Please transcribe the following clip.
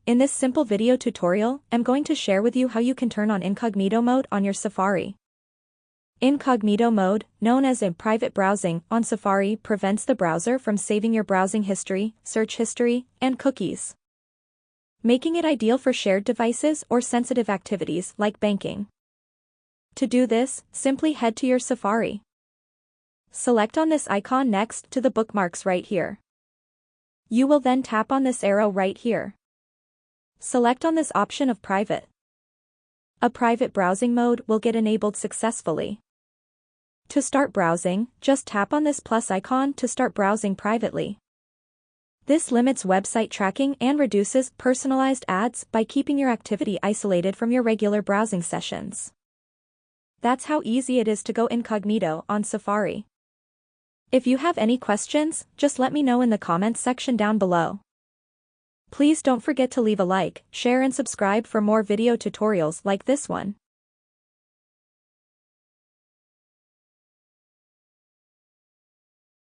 In this simple video tutorial, I'm going to share with you how you can turn on incognito mode on your Safari. Incognito mode, known as in private browsing on Safari, prevents the browser from saving your browsing history, search history, and cookies, making it ideal for shared devices or sensitive activities like banking. To do this, simply head to your Safari. Select on this icon next to the bookmarks right here. You will then tap on this arrow right here. Select on this option of private. A private browsing mode will get enabled successfully. To start browsing, just tap on this plus icon to start browsing privately. This limits website tracking and reduces personalized ads by keeping your activity isolated from your regular browsing sessions. That's how easy it is to go incognito on Safari. If you have any questions, just let me know in the comments section down below. Please don't forget to leave a like, share and subscribe for more video tutorials like this one.